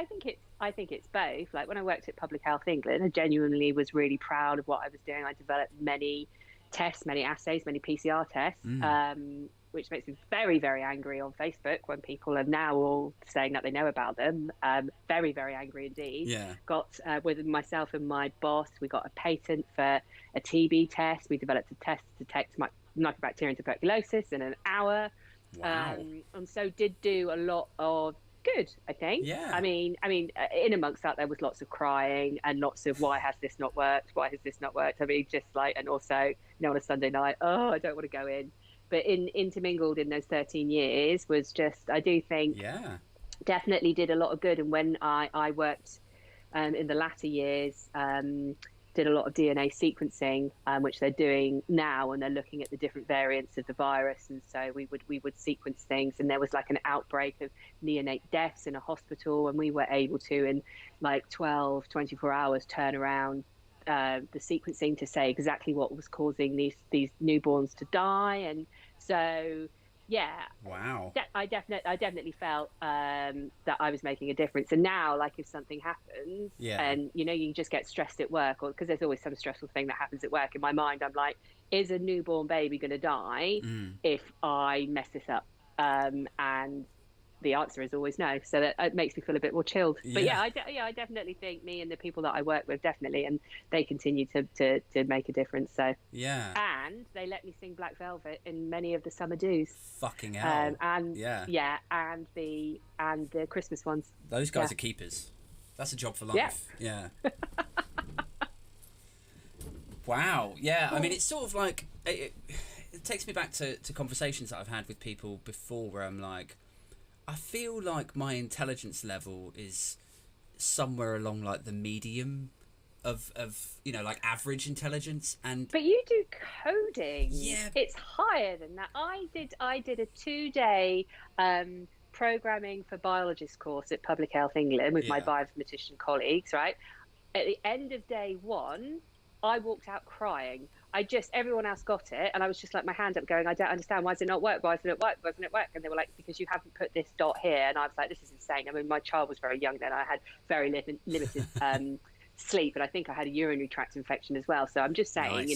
think it's both. Like when I worked at Public Health England, I genuinely was really proud of what I was doing. I developed many tests, many assays, many PCR tests, which makes me very, very angry on Facebook when people are now all saying that they know about them. Very, very angry indeed. Yeah. Got with myself and my boss, we got a patent for a TB test. We developed a test to detect Mycobacterium tuberculosis in an hour. Wow. And so did do a lot of good, I think. Yeah. I mean, in amongst that, there was lots of crying and lots of why has this not worked? Why has this not worked? I mean, just like, and also, on a Sunday night, I don't want to go in. But intermingled in those 13 years was just, I do think, definitely did a lot of good. And when I worked in the latter years, did a lot of DNA sequencing, which they're doing now, and they're looking at the different variants of the virus. And so we would sequence things, and there was like an outbreak of neonate deaths in a hospital, and we were able to, in like 24 hours, turn around the sequencing to say exactly what was causing these newborns to die. And so wow, I definitely felt that I was making a difference. And now, like, if something happens and you just get stressed at work, or because there's always some stressful thing that happens at work, in my mind I'm like, is a newborn baby going to die if I mess this up? And the answer is always no. So that it makes me feel a bit more chilled. But I definitely think me and the people that I work with definitely, and they continue to make a difference. So and they let me sing Black Velvet in many of the summer do's. Fucking hell. And the Christmas ones. Those guys are keepers. That's a job for life. Yeah. Wow. Yeah. I mean, it's sort of like it takes me back to conversations that I've had with people before, where I'm like, I feel like my intelligence level is somewhere along like the medium of like average intelligence. But you do coding. Yeah, it's higher than that. I did a 2-day programming for biologist course at Public Health England with my bioinformatician colleagues. Right at the end of day 1, I walked out crying. Everyone else got it, and I was just like, my hand up going, I don't understand, why does it not work? Why doesn't it work? Why doesn't it work? And they were like, because you haven't put this dot here. And I was like, this is insane. I mean, my child was very young then. I had very limited sleep, and I think I had a urinary tract infection as well. So I'm just saying,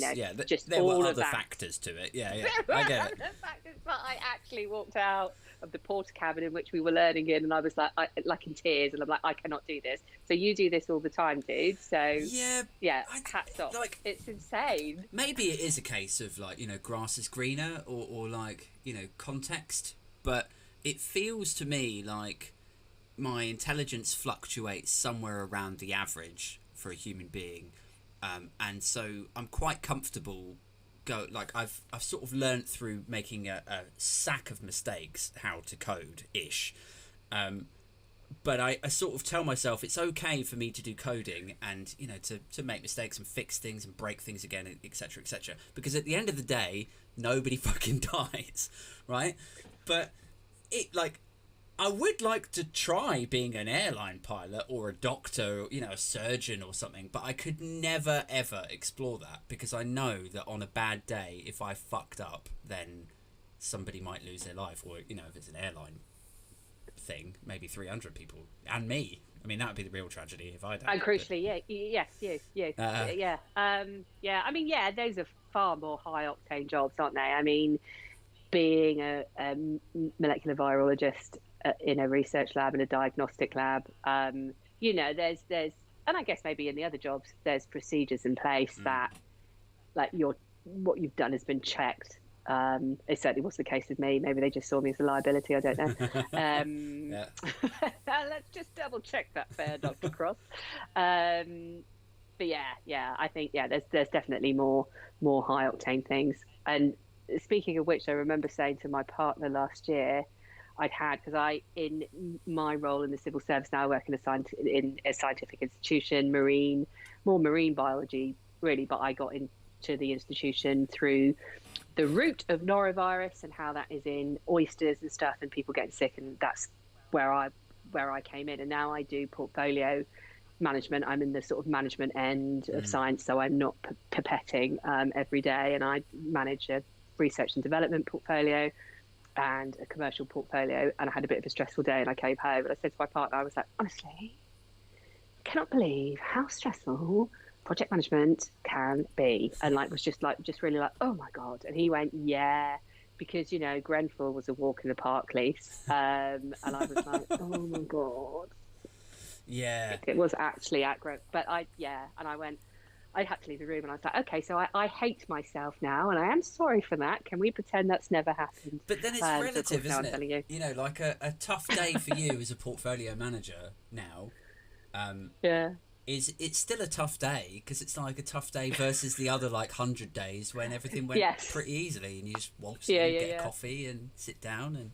just there all were of other that. factors to it. I get it. Factors, but I actually walked out of the porta cabin in which we were learning in, and I was like in tears, and I'm like, I cannot do this. So you do this all the time, dude. So hats off. Like, it's insane. Maybe it is a case of like, grass is greener, or like, context, but it feels to me like my intelligence fluctuates somewhere around the average for a human being, and so I'm quite comfortable. I've sort of learnt through making a sack of mistakes how to code ish, but I sort of tell myself it's okay for me to do coding and to make mistakes and fix things and break things again, etc., because at the end of the day nobody fucking dies, right? But I would like to try being an airline pilot or a doctor, a surgeon or something, but I could never, ever explore that, because I know that on a bad day, if I fucked up, then somebody might lose their life, or, if it's an airline thing, maybe 300 people, and me. I mean, that would be the real tragedy if I died. And crucially, I mean, those are far more high-octane jobs, aren't they? I mean, being a molecular virologist in a research lab, in a diagnostic lab, there's and I guess maybe in the other jobs there's procedures in place that like what you've done has been checked. It certainly was the case with me. Maybe they just saw me as a liability, I don't know. Let's just double check that there, Dr. Cross. But I think there's definitely more high octane things. And speaking of which, I remember saying to my partner last year, because in my role in the civil service now, I work in a scientific institution, more marine biology, really, but I got into the institution through the root of norovirus and how that is in oysters and stuff, and people getting sick, and that's where I came in. And now I do portfolio management. I'm in the sort of management end of science, so I'm not pipetting every day, and I manage a research and development portfolio. and a commercial portfolio, and I had a bit of a stressful day, and I came home and I said to my partner, I was like, honestly, I cannot believe how stressful project management can be. And like was just really like, oh my God. And he went, yeah, because Grenfell was a walk in the park lease. And I was like, oh my God. Yeah. It was actually at Grenfell. But I went, I had to leave the room, and I was like, okay, so I hate myself now, and I am sorry for that. Can we pretend that's never happened? But then it's relative, isn't it? Like a tough day for you as a portfolio manager now. It's still a tough day, because it's like a tough day versus the other like 100 days when everything went pretty easily, and you just waltz in, get a coffee and sit down and